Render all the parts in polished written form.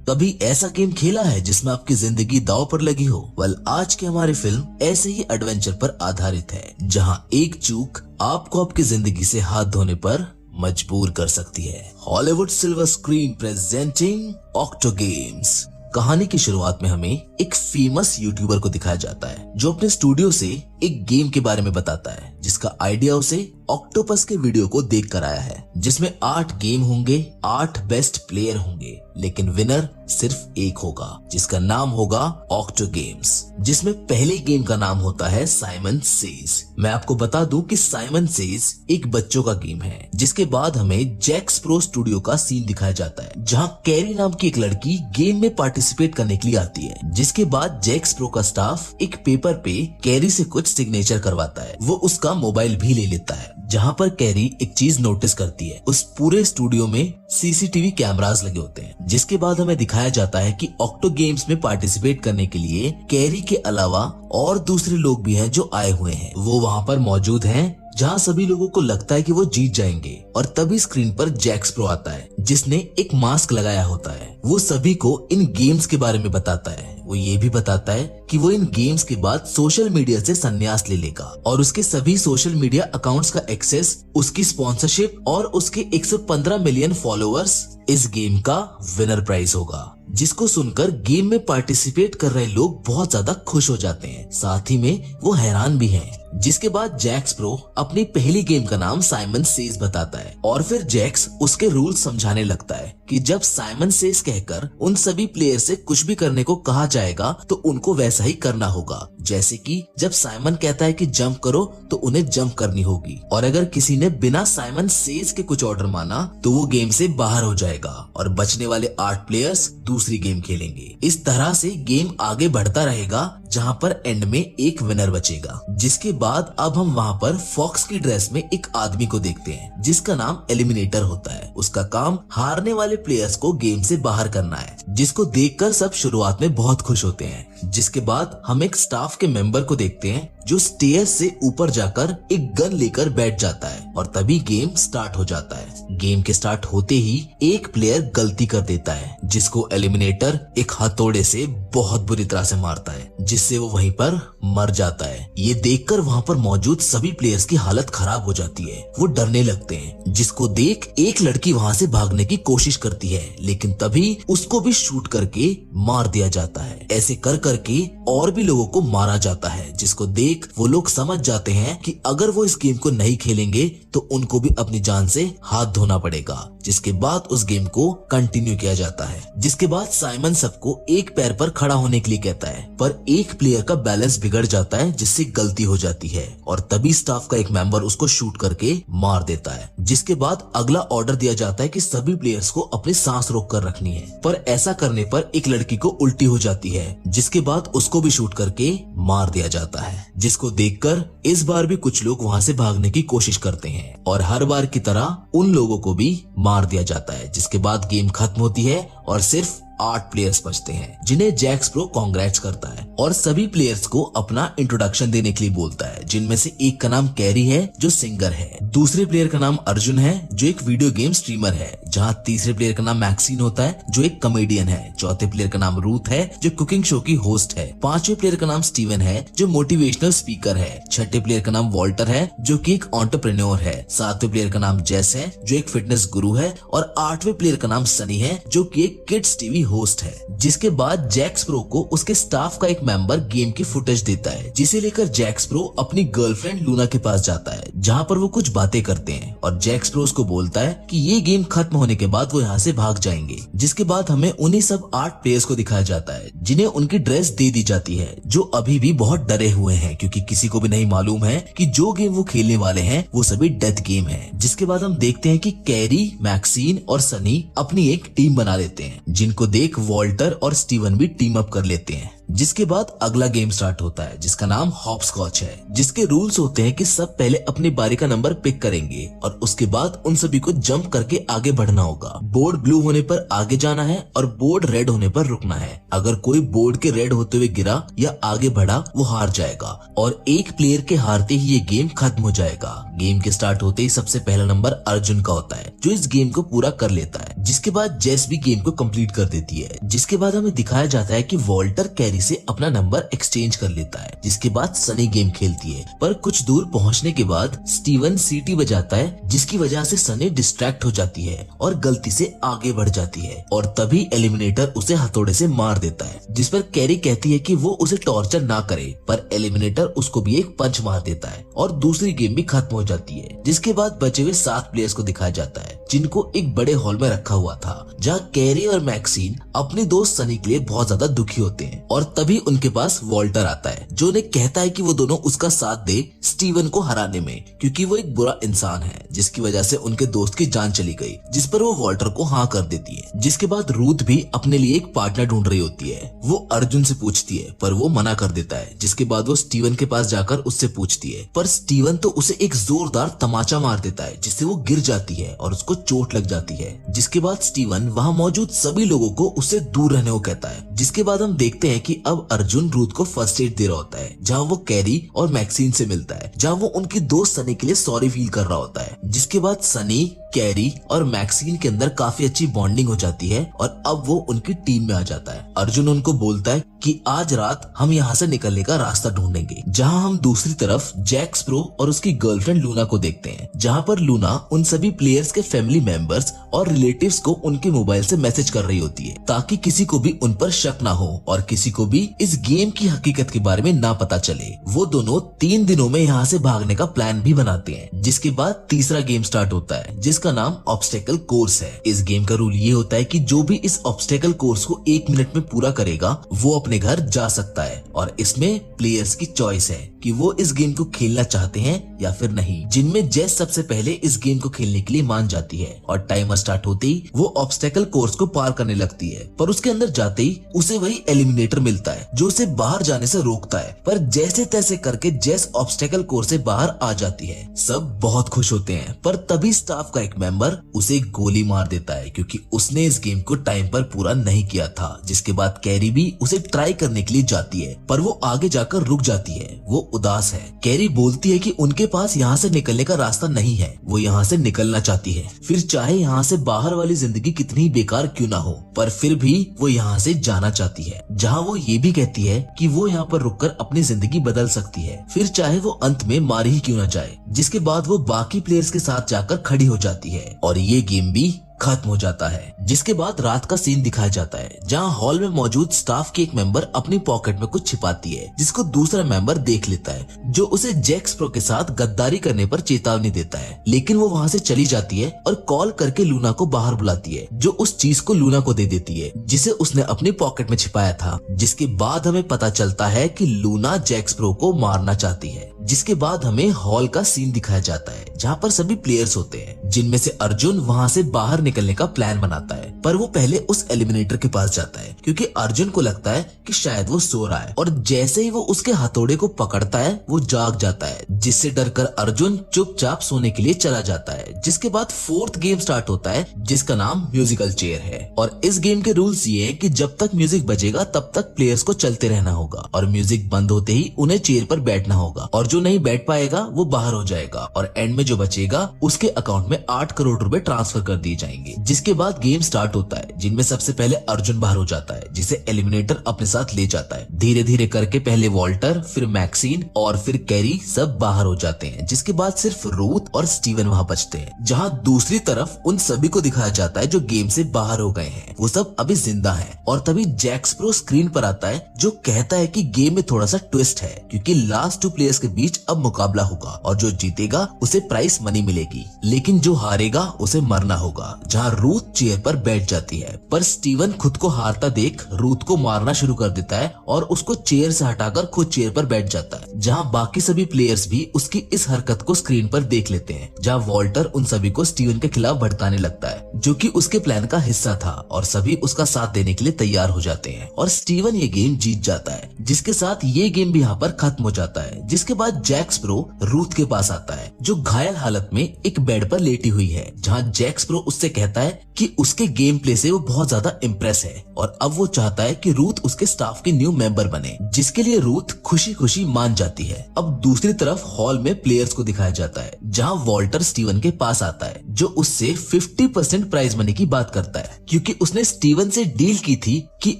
कभी ऐसा गेम खेला है जिसमें आपकी जिंदगी दांव पर लगी हो? आज की हमारी फिल्म ऐसे ही एडवेंचर पर आधारित है, जहां एक चूक आपको आपकी जिंदगी से हाथ धोने पर मजबूर कर सकती है। Hollywood silver screen presenting octo games. कहानी की शुरुआत में हमें एक फेमस यूट्यूबर को दिखाया जाता है जो अपने स्टूडियो से एक गेम के बारे में बताता है जिसका आइडिया उसे ऑक्टोपस के वीडियो को देख कर आया है, जिसमें 8 गेम होंगे, 8 बेस्ट प्लेयर होंगे, लेकिन विनर सिर्फ एक होगा जिसका नाम होगा ऑक्टो गेम्स, जिसमें पहले गेम का नाम होता है साइमन सेज। मैं आपको बता दूं कि साइमन सेज एक बच्चों का गेम है। जिसके बाद हमें जैक्स प्रो स्टूडियो का सीन दिखाया जाता है जहां कैरी नाम की एक लड़की गेम में पार्टिसिपेट करने के लिए आती है। जिसके बाद जैक्स प्रो का स्टाफ एक पेपर पे कैरी से कुछ सिग्नेचर करवाता है। वो उसका मोबाइल भी ले लेता है, जहां पर कैरी एक चीज नोटिस करती है, उस पूरे स्टूडियो में सीसीटीवी कैमरास लगे होते हैं। जिसके बाद हमें दिखाया जाता है कि ऑक्टो गेम्स में पार्टिसिपेट करने के लिए कैरी के अलावा और दूसरे लोग भी हैं जो आए हुए हैं। वो वहां पर मौजूद हैं जहां सभी लोगों को लगता है कि वो जीत जाएंगे, और तभी स्क्रीन पर जैक्स प्रो आता है जिसने एक मास्क लगाया होता है। वो सभी को इन गेम्स के बारे में बताता है। वो ये भी बताता है कि वो इन गेम्स के बाद सोशल मीडिया से संन्यास ले लेगा और उसके सभी सोशल मीडिया अकाउंट्स का एक्सेस, उसकी स्पॉन्सरशिप और उसके 115 मिलियन फॉलोअर्स इस गेम का विनर प्राइज होगा। जिसको सुनकर गेम में पार्टिसिपेट कर रहे लोग बहुत ज्यादा खुश हो जाते हैं, साथ ही में वो हैरान भी हैं। जिसके बाद जैक्स प्रो अपनी पहली गेम का नाम साइमन सेज बताता है और फिर जैक्स उसके रूल्स समझाने लगता है कि जब साइमन सेज कहकर उन सभी प्लेयर से कुछ भी करने को कहा जाएगा तो उनको वैसा ही करना होगा। जैसे कि जब साइमन कहता है कि जंप करो तो उन्हें जंप करनी होगी, और अगर किसी ने बिना साइमन सेज के कुछ ऑर्डर माना तो वो गेम से बाहर हो जाएगा और बचने वाले 8 प्लेयर्स दूसरी गेम खेलेंगे। इस तरह से गेम आगे बढ़ता रहेगा जहां पर एंड में एक विनर बचेगा। जिसके बाद अब हम वहां पर फॉक्स की ड्रेस में एक आदमी को देखते हैं जिसका नाम एलिमिनेटर होता है। उसका काम हारने वाले प्लेयर्स को गेम से बाहर करना है, जिसको देखकर सब शुरुआत में बहुत खुश होते हैं। जिसके बाद हम एक स्टाफ के मेंबर को देखते हैं जो स्टेयर्स से ऊपर जाकर एक गन लेकर बैठ जाता है, और तभी गेम स्टार्ट हो जाता है। गेम के स्टार्ट होते ही एक प्लेयर गलती कर देता है जिसको एलिमिनेटर एक हथौड़े से बहुत बुरी तरह से मारता है, जिससे वो वहीं पर मर जाता है। ये देखकर वहां पर मौजूद सभी प्लेयर्स की हालत खराब हो जाती है। वो डरने लगते हैं, जिसको देख एक लड़की वहां से भागने की कोशिश करती है, लेकिन तभी उसको भी शूट करके मार दिया जाता है। ऐसे कर करके और भी लोगों को मारा जाता है, जिसको देख वो लोग समझ जाते हैं कि अगर वो इस गेम को नहीं खेलेंगे तो उनको भी अपनी जान से हाथ धोना पड़ेगा। जिसके बाद उस गेम को कंटिन्यू किया जाता है। जिसके बाद साइमन सबको एक पैर पर खड़ा होने के लिए कहता है, पर एक प्लेयर का बैलेंस बिगड़ जाता है जिससे गलती हो जाती है, और तभी स्टाफ का एक मेंबर उसको शूट करके मार देता है। जिसके बाद अगला ऑर्डर दिया जाता है कि सभी प्लेयर्स को अपनी सांस रोक कर रखनी है, पर ऐसा करने पर एक लड़की को उल्टी हो जाती है, जिसके बाद उसको भी शूट करके मार दिया जाता है। जिसको देखकर इस बार भी कुछ लोग वहां से भागने की कोशिश करते हैं और हर बार की तरह उन लोगों को भी मार दिया जाता है। जिसके बाद गेम खत्म होती है और सिर्फ 8 प्लेयर्स बचते हैं, जिन्हें जैक्स प्रो कांग्रेट्स करता है और सभी प्लेयर्स को अपना इंट्रोडक्शन देने के लिए बोलता है। जिनमें से एक का नाम कैरी है जो सिंगर है, दूसरे प्लेयर का नाम अर्जुन है जो एक वीडियो गेम स्ट्रीमर है, जहां तीसरे प्लेयर का नाम मैक्सिन होता है जो एक कॉमेडियन है, चौथे प्लेयर का नाम रूथ है जो कुकिंग शो की होस्ट है, पांचवें प्लेयर का नाम स्टीवन है जो मोटिवेशनल स्पीकर है, छठे प्लेयर का नाम वॉल्टर है जो कि एक एंटरप्रेन्योर है, सातवें प्लेयर का नाम जेस है जो एक फिटनेस गुरु है, और 8वें प्लेयर का नाम सनी है जो कि एक किड्स टीवी होस्ट है। जिसके बाद जैक्स प्रो को उसके स्टाफ का एक मेंबर गेम की फुटेज देता है, जिसे लेकर जैक्स प्रो अपनी गर्लफ्रेंड लूना के पास जाता है, जहां पर वो कुछ बातें करते हैं, और जैक्स प्रो उसको बोलता है कि ये गेम खत्म होने के बाद वो यहाँ से भाग जाएंगे। जिसके बाद हमें उन्हीं सब 8 प्लेयर्स को दिखाया जाता है जिन्हें उनकी ड्रेस दे दी जाती है, जो अभी भी बहुत डरे हुए हैं क्योंकि किसी को भी नहीं मालूम है कि जो गेम वो खेलने वाले हैं वो सभी डेथ गेम है। जिसके बाद हम देखते हैं कि कैरी, मैक्सिन और सनी अपनी एक टीम बना लेते हैं, जिनको देख वॉल्टर और स्टीवन भी टीम अप कर लेते हैं। जिसके बाद अगला गेम स्टार्ट होता है जिसका नाम हॉपस्कॉच है, जिसके रूल्स होते हैं कि सब पहले अपनी बारी का नंबर पिक करेंगे और उसके बाद उन सभी को जंप करके आगे बढ़ना होगा। बोर्ड ब्लू होने पर आगे जाना है और बोर्ड रेड होने पर रुकना है। अगर कोई बोर्ड के रेड होते हुए गिरा या आगे बढ़ा वो हार जाएगा और एक प्लेयर के हारते ही ये गेम खत्म हो जाएगा। गेम के स्टार्ट होते ही सबसे पहला नंबर अर्जुन का होता है जो इस गेम को पूरा कर लेता है। जिसके बाद जेस भी गेम को कंप्लीट कर देती है। जिसके बाद हमें दिखाया जाता है कि वॉल्टर कैरी से अपना नंबर एक्सचेंज कर लेता है। जिसके बाद सनी गेम खेलती है, पर कुछ दूर पहुंचने के बाद स्टीवन सीटी बजाता है जिसकी वजह से सनी डिस्ट्रैक्ट हो जाती है और गलती से आगे बढ़ जाती है और तभी एलिमिनेटर उसे हथौड़े से मार देता है। जिस पर कैरी कहती है कि वो उसे टॉर्चर ना करे, पर एलिमिनेटर उसको भी एक पंच मार देता है और दूसरी गेम भी खत्म हो जाती है। जिसके बाद बचे हुए 7 प्लेयर्स को दिखाया जाता है जिनको एक बड़े हॉल में रखा हुआ था जहाँ कैरी और मैक्सिन अपने दोस्त सनी के लिए बहुत ज्यादा दुखी होते हैं और तभी उनके पास वॉल्टर आता है जो उन्हें कहता है कि वो दोनों उसका साथ दे स्टीवन को हराने में, क्योंकि वो एक बुरा इंसान है जिसकी वजह से उनके दोस्त की जान चली गई। जिस पर वो वॉल्टर को हाँ कर देती है। जिसके बाद रूथ भी अपने लिए एक पार्टनर ढूंढ रही होती है। वो अर्जुन से पूछती है पर वो मना कर देता है। जिसके बाद वो स्टीवन के पास जाकर उससे पूछती है, पर स्टीवन तो उसे एक जोरदार तमाचा मार देता है जिससे वो गिर जाती है और उसको चोट लग जाती है। जिसके बाद स्टीवन वहाँ मौजूद सभी लोगों को उससे दूर रहने को कहता है। जिसके बाद हम देखते हैं कि अब अर्जुन रूथ को फर्स्ट एड दे रहा होता है जहाँ वो कैरी और मैक्सिन से मिलता है, जहाँ वो उनकी दोस्त सनी के लिए सॉरी फील कर रहा होता है। जिसके बाद सनी, कैरी और मैक्सिन के अंदर काफी अच्छी बॉन्डिंग हो जाती है और अब वो उनकी टीम में आ जाता है। अर्जुन उनको बोलता है कि आज रात हम यहाँ से निकलने का रास्ता ढूंढेंगे। जहाँ हम दूसरी तरफ जैक स्प्रो और उसकी गर्लफ्रेंड लूना को देखते हैं, जहाँ पर लूना उन सभी प्लेयर्स के फैमिली मेंबर्स और रिलेटिव्स को उनके मोबाइल से मैसेज कर रही होती है ताकि किसी को भी उन पर शक ना हो और किसी को भी इस गेम की हकीकत के बारे में ना पता चले। वो दोनों 3 दिनों में यहाँ से भागने का प्लान भी बनाते हैं। जिसके बाद तीसरा गेम स्टार्ट होता है जिसका नाम ऑब्स्टेकल कोर्स है। इस गेम का रूल ये होता है कि जो भी इस ऑब्स्टेकल कोर्स को 1 मिनट में पूरा करेगा वो अपने घर जा सकता है और इसमें प्लेयर्स की चॉइस है कि वो इस गेम को खेलना चाहते हैं या फिर नहीं। जिनमें जेस सबसे पहले इस गेम को खेलने के लिए मान जाती है और टाइमर स्टार्ट होते ही वो ऑब्स्टेकल कोर्स को पार करने लगती है, पर उसके अंदर जाते ही उसे वही एलिमिनेटर मिलता है जो उसे बाहर जाने से रोकता है। पर जैसे तैसे करके जेस ऑब्स्टेकल कोर्स से बाहर आ जाती है। सब बहुत खुश होते हैं, पर तभी स्टाफ का एक मेंबर उसे गोली मार देता है क्योंकि उसने इस गेम को टाइम पर पूरा नहीं किया था। जिसके बाद कैरी भी उसे ट्राई करने के लिए जाती है, पर वो आगे जाकर रुक जाती है। वो उदास है। कैरी बोलती है कि उनके पास यहाँ से निकलने का रास्ता नहीं है, वो यहाँ से निकलना चाहती है, फिर चाहे यहाँ से बाहर वाली जिंदगी कितनी बेकार क्यों ना हो, पर फिर भी वो यहाँ से जाना चाहती है। जहाँ वो ये भी कहती है कि वो यहाँ पर रुककर अपनी जिंदगी बदल सकती है, फिर चाहे वो अंत में मारी ही क्यों ना जाए। जिसके बाद वो बाकी प्लेयर्स के साथ जाकर खड़ी हो जाती है और ये गेम भी खत्म हो जाता है। जिसके बाद रात का सीन दिखाया जाता है जहां हॉल में मौजूद स्टाफ की एक मेंबर अपनी पॉकेट में कुछ छिपाती है जिसको दूसरा मेंबर देख लेता है जो उसे जैक स्प्रो के साथ गद्दारी करने पर चेतावनी देता है। लेकिन वो वहां से चली जाती है और कॉल करके लूना को बाहर बुलाती है जो उस चीज को लूना को दे देती है जिसे उसने अपनी पॉकेट में छिपाया था। जिसके बाद हमें पता चलता है कि लूना जैक स्प्रो को मारना चाहती है। जिसके बाद हमें हॉल का सीन दिखाया जाता है जहाँ पर सभी प्लेयर्स होते हैं, जिनमें से अर्जुन वहाँ से बाहर निकलने का प्लान बनाता है, पर वो पहले उस एलिमिनेटर के पास जाता है क्योंकि अर्जुन को लगता है कि शायद वो सो रहा है और जैसे ही वो उसके हथौड़े को पकड़ता है वो जाग जाता है, जिससे डरकर अर्जुन चुपचाप सोने के लिए चला जाता है। जिसके बाद 4th गेम स्टार्ट होता है जिसका नाम म्यूजिकल चेयर है और इस गेम के रूल्स ये है कि जब तक म्यूजिक बजेगा तब तक प्लेयर्स को चलते रहना होगा और म्यूजिक बंद होते ही उन्हें चेयर पर बैठना होगा और जो नहीं बैठ पाएगा वो बाहर हो जाएगा और एंड में जो बचेगा उसके अकाउंट में 8 करोड़ रुपए ट्रांसफर कर दिए जाएंगे। जिसके बाद गेम स्टार्ट होता है जिनमें सबसे पहले अर्जुन बाहर हो जाता है जिसे एलिमिनेटर अपने साथ ले जाता है। धीरे धीरे करके पहले वॉल्टर, फिर मैक्सिन और फिर कैरी सब बाहर हो जाते हैं। जिसके बाद सिर्फ रूथ और स्टीवन वहां बचते हैं, जहां दूसरी तरफ उन सभी को दिखाया जाता है जो गेम से बाहर हो गए हैं, वो सब अभी जिंदा हैं। और तभी जैक स्प्रो स्क्रीन पर आता है जो कहता है कि गेम में थोड़ा सा ट्विस्ट है क्योंकि लास्ट 2 प्लेयर्स के बीच अब मुकाबला होगा और जो जीतेगा उसे प्राइस मनी मिलेगी। लेकिन जो हारेगा उसे मरना होगा, जहाँ रूथ चेयर पर बैठ जाती है। पर स्टीवन खुद को हारता देख रूथ को मारना शुरू कर देता है और उसको चेयर से हटाकर खुद चेयर पर बैठ जाता है, जहाँ बाकी सभी प्लेयर्स भी उसकी इस हरकत को स्क्रीन पर देख लेते हैं, जहाँ वॉल्टर उन सभी को स्टीवन के खिलाफ भड़काने लगता है, जो कि उसके प्लान का हिस्सा था, और सभी उसका साथ देने के लिए तैयार हो जाते हैं और स्टीवन ये गेम जीत जाता है, जिसके साथ ये गेम भी यहाँ पर खत्म हो जाता है। जिसके बाद जैक स्पैरो रूथ के पास आता है, जो घायल हालत में एक बेड पर लेटी हुई है, जहाँ जैक स्पैरो उससे कहता है कि उसके गेम प्ले से वो बहुत ज्यादा इम्प्रेस है और अब वो चाहता है कि रूथ उसके स्टाफ की न्यू मेंबर बने, जिसके लिए रूथ खुशी खुशी मान जाती है। अब दूसरी तरफ हॉल में प्लेयर्स को दिखाया जाता है, जहाँ वॉल्टर स्टीवन के पास आता है, जो उससे 50% प्राइज मनी की बात करता है, क्योंकि उसने स्टीवन से डील की थी कि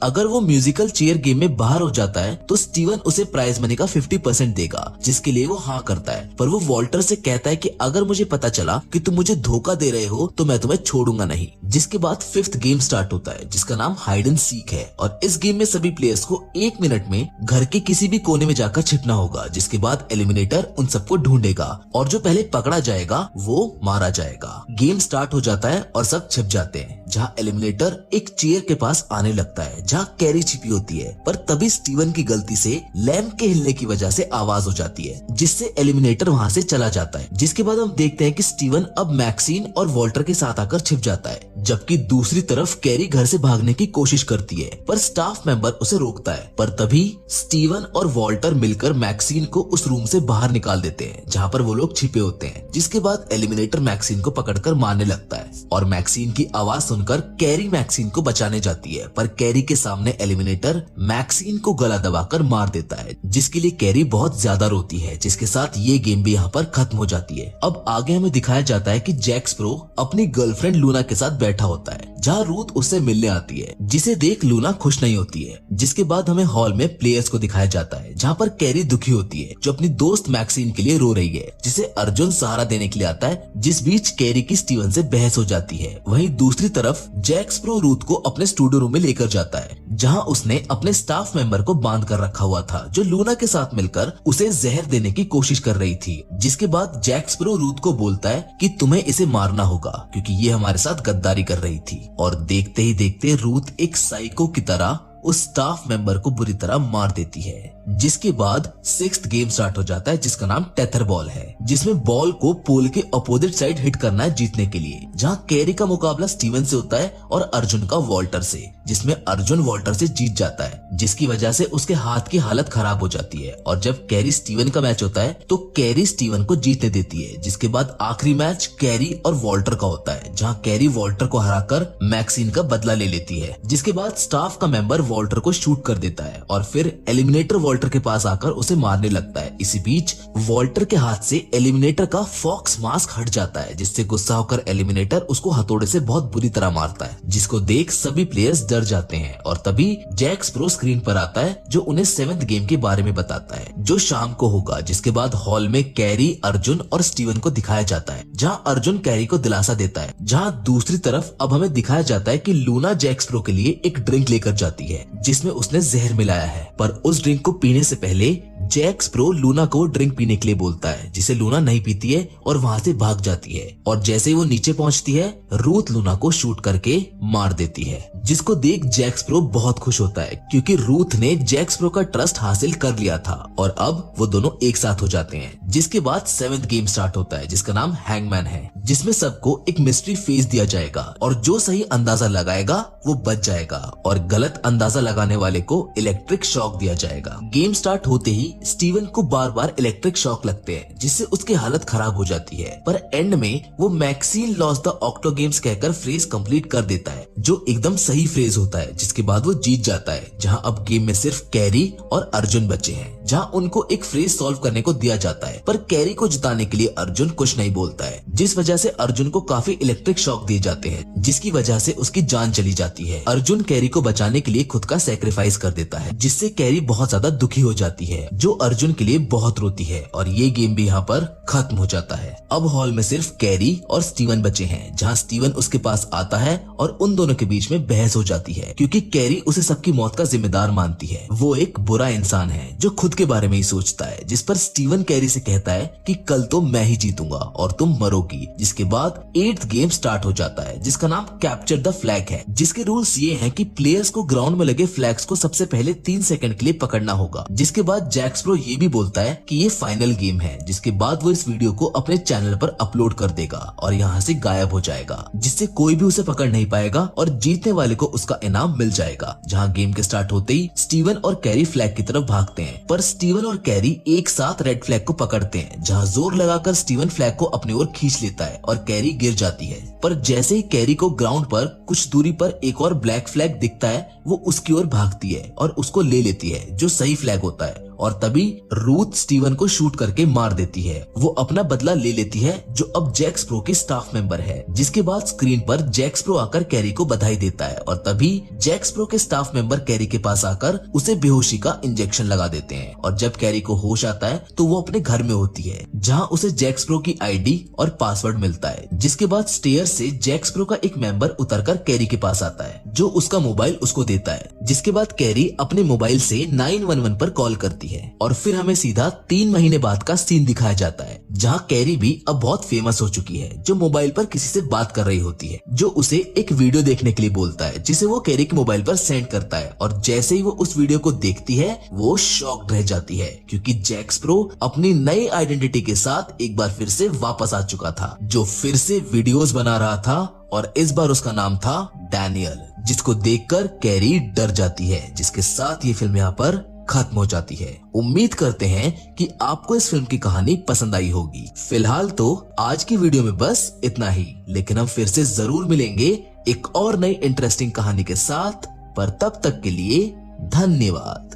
अगर वो म्यूजिकल चेयर गेम में बाहर हो जाता है तो स्टीवन उसे प्राइज मनी का 50% देगा, जिसके लिए वो हाँ करता है। पर वो वॉल्टर से कहता है कि अगर मुझे पता चला कि तुम मुझे धोखा दे रहे हो तो मैं तुम्हें छोड़ूंगा नहीं। जिसके बाद 5th गेम स्टार्ट होता है, जिसका नाम हाइड एंड सीक है, और इस गेम में सभी प्लेयर्स को 1 मिनट में घर के किसी भी कोने में जाकर छिपना होगा, जिसके बाद एलिमिनेटर उन सबको ढूंढेगा और जो पहले पकड़ा जाएगा वो मारा जाएगा। गेम स्टार्ट हो जाता है और सब छिप जाते हैं, जहाँ एलिमिनेटर एक चेयर के पास आने लगता है जहाँ कैरी छिपी होती है, पर तभी स्टीवन की गलती से लैंप के हिलने की वजह से आवाज हो जाती है, जिससे एलिमिनेटर वहाँ से चला जाता है। जिसके बाद हम देखते हैं कि स्टीवन अब मैक्सिन और वॉल्टर के साथ आकर छिप जाता है, जबकि दूसरी तरफ कैरी घर से भागने की कोशिश करती है, पर स्टाफ मेंबर उसे रोकता है। पर तभी स्टीवन और वॉल्टर मिलकर मैक्सिन को उस रूम से बाहर निकाल देते हैं जहाँ पर वो लोग छिपे होते हैं। जिसके बाद एलिमिनेटर मैक्सिन को पकड़कर मारने लगता है और मैक्सिन की आवाज सुनकर कैरी मैक्सिन को बचाने जाती है, पर कैरी के सामने एलिमिनेटर मैक्सिन को गला दबाकर मार देता है, जिसके लिए कैरी बहुत ज्यादा रोती है। जिसके साथ ये गेम भी यहाँ पर खत्म हो जाती है। अब आगे हमें दिखाया जाता है कि जैक स्पैरो अपनी गर्लफ्रेंड लूना के साथ बैठा होता है, जहाँ रूथ उससे मिलने आती है, जिसे देख लूना खुश नहीं होती है। जिसके बाद हमें हॉल में प्लेयर्स को दिखाया जाता है, जहाँ पर कैरी दुखी होती है, जो अपनी दोस्त मैक्सिन के लिए रो रही है, जिसे अर्जुन सहारा देने के लिए आता है। जिस बीच कैरी की स्टीवन से बहस हो जाती है। वहीं दूसरी तरफ जैक स्पैरो रूथ को अपने स्टूडियो रूम में लेकर जाता है, जहाँ उसने अपने स्टाफ मेंबर को बांध कर रखा हुआ था, जो लूना के साथ मिलकर उसे जहर देने की कोशिश कर रही थी। जिसके बाद जैक स्पैरो रूथ को बोलता है कि तुम्हें इसे मारना होगा, क्योंकि ये हमारे साथ गद्दारी कर रही थी। और देखते ही देखते रूथ एक साइको की तरह उस स्टाफ मेंबर को बुरी तरह मार देती है। जिसके बाद 6th गेम स्टार्ट हो जाता है, जिसका नाम टेथर बॉल है, जिसमें बॉल को पोल के अपोजिट साइड हिट करना है जीतने के लिए, जहाँ कैरी का मुकाबला स्टीवन से होता है और अर्जुन का वॉल्टर से, जिसमें अर्जुन वॉल्टर से जीत जाता है, जिसकी वजह से उसके हाथ की हालत खराब हो जाती है। और जब कैरी स्टीवन का मैच होता है तो कैरी स्टीवन को जीतने देती है। जिसके बाद आखिरी मैच कैरी और वॉल्टर का होता है, जहाँ कैरी वॉल्टर को हराकर मैक्सिन का बदला ले लेती है। जिसके बाद स्टाफ का मेंबर वॉल्टर को शूट कर देता है और फिर एलिमिनेटर वॉल्टर के पास आकर उसे मारने लगता है। इसी बीच वॉल्टर के हाथ से एलिमिनेटर का फॉक्स मास्क हट जाता है, जिससे गुस्सा होकर एलिमिनेटर उसको हथौड़े से बहुत बुरी तरह मारता है, जिसको देख सभी प्लेयर्स डर जाते हैं। और तभी जैक स्पैरो स्क्रीन पर आता है, जो उन्हें 7th गेम के बारे में बताता है, जो शाम को होगा। जिसके बाद हॉल में कैरी, अर्जुन और स्टीवन को दिखाया जाता है, जहाँ अर्जुन कैरी को दिलासा देता है। जहाँ दूसरी तरफ अब हमें दिखाया जाता है कि लूना जैक स्पैरो के लिए एक ड्रिंक लेकर जाती है, जिसमें उसने जहर मिलाया है। पर उस ड्रिंक को पीने से पहले जैक स्पैरो लूना को ड्रिंक पीने के लिए बोलता है, जिसे लूना नहीं पीती है और वहाँ से भाग जाती है। और जैसे ही वो नीचे पहुँचती है, रूथ लूना को शूट करके मार देती है, जिसको देख जैक स्पैरो बहुत खुश होता है, क्योंकि रूथ ने जैक स्पैरो का ट्रस्ट हासिल कर लिया था और अब वो दोनों एक साथ हो जाते हैं। जिसके बाद 7th गेम स्टार्ट होता है, जिसका नाम हैंगमैन है, जिसमें सबको एक मिस्ट्री फेस दिया जाएगा और जो सही अंदाजा लगाएगा वो बच जाएगा और गलत अंदाजा लगाने वाले को इलेक्ट्रिक शॉक दिया जाएगा। गेम स्टार्ट होते ही स्टीवन को बार बार इलेक्ट्रिक शॉक लगते हैं, जिससे उसकी हालत खराब हो जाती है। पर एंड में वो Maxine lost the octo games कहकर फ्रेज कंप्लीट कर देता है, जो एकदम सही फ्रेज होता है। जिसके बाद वो जीत जाता है, जहां अब गेम में सिर्फ कैरी और अर्जुन बचे हैं, जहां उनको एक फ्रेज सॉल्व करने को दिया जाता है। पर कैरी को जिताने के लिए अर्जुन कुछ नहीं बोलता है, जिस वजह से अर्जुन को काफी इलेक्ट्रिक शॉक दिए जाते हैं, जिसकी वजह से उसकी जान चली जाती है। अर्जुन कैरी को बचाने के लिए खुद का सैक्रिफाइस कर देता है, जिससे कैरी बहुत ज्यादा दुखी हो जाती है, जो अर्जुन के लिए बहुत रोती है और ये गेम भी यहाँ पर खत्म हो जाता है। अब हॉल में सिर्फ कैरी और स्टीवन बचे हैं, जहाँ स्टीवन उसके पास आता है और उन दोनों के बीच में बहस हो जाती है, क्योंकि कैरी उसे सबकी मौत का जिम्मेदार मानती है। वो एक बुरा इंसान है जो खुद के बारे में ही सोचता है, जिस पर स्टीवन कैरी से कहता है कि कल तो मैं ही जीतूंगा और तुम मरोगी। जिसके बाद 8th गेम स्टार्ट हो जाता है, जिसका नाम कैप्चर द फ्लैग है, जिसके रूल्स ये हैं कि प्लेयर्स को ग्राउंड में लगे फ्लैग्स को सबसे पहले 3 सेकंड के लिए पकड़ना होगा। जिसके बाद जैक स्प्रो ये भी बोलता है कि ये फाइनल गेम है, जिसके बाद वो इस वीडियो को अपने चैनल पर अपलोड कर देगा और यहाँ से गायब हो जाएगा, जिससे कोई भी उसे पकड़ नहीं पाएगा और जीतने वाले को उसका इनाम मिल जाएगा। जहाँ गेम के स्टार्ट होते ही स्टीवन और कैरी फ्लैग की तरफ भागते हैं, पर स्टीवन और कैरी एक साथ रेड फ्लैग को पकड़ते हैं, जहाँ जोर लगाकर स्टीवन फ्लैग को अपनी ओर खींच लेता है और कैरी गिर जाती है। पर जैसे ही कैरी को ग्राउंड पर कुछ दूरी पर एक और ब्लैक फ्लैग दिखता है, वो उसकी ओर भागती है और उसको ले लेती है, जो सही फ्लैग होता है। और तभी रूथ स्टीवन को शूट करके मार देती है। वो अपना बदला ले लेती है, जो अब जैक स्प्रो की स्टाफ मेंबर है। जिसके बाद स्क्रीन पर जैक स्प्रो आकर कैरी को बधाई देता है और तभी जैक स्प्रो के स्टाफ मेंबर कैरी के पास आकर उसे बेहोशी का इंजेक्शन लगा देते हैं। और जब कैरी को होश आता है तो वो अपने घर में होती है, जहाँ उसे जैक स्प्रो की आईडी और पासवर्ड मिलता है। जिसके बाद स्टेयर से जैक स्प्रो का एक मेंबर उतरकर कैरी के पास आता है, जो उसका मोबाइल उसको देता है। जिसके बाद कैरी अपने मोबाइल से 911 पर कॉल करती है और फिर हमें सीधा 3 महीने बाद का सीन दिखाया जाता है, जहाँ कैरी भी अब बहुत फेमस हो चुकी है, जो मोबाइल पर किसी से बात कर रही होती है, जो उसे एक वीडियो देखने के लिए बोलता है, जिसे वो कैरी के मोबाइल पर सेंड करता है। और जैसे ही वो उस वीडियो को देखती है, वो शॉक्ड रह जाती है, क्योंकि जैक स्प्रो अपनी नई आइडेंटिटी के साथ एक बार फिर से वापस आ चुका था, जो फिर से वीडियोस बना रहा था और इस बार उसका नाम था डैनियल, जिसको देखकर कैरी डर जाती है। जिसके साथ ये फिल्म यहाँ पर खत्म हो जाती है। उम्मीद करते हैं कि आपको इस फिल्म की कहानी पसंद आई होगी। फिलहाल तो आज की वीडियो में बस इतना ही, लेकिन हम फिर से जरूर मिलेंगे एक और नई इंटरेस्टिंग कहानी के साथ। पर तब तक के लिए धन्यवाद।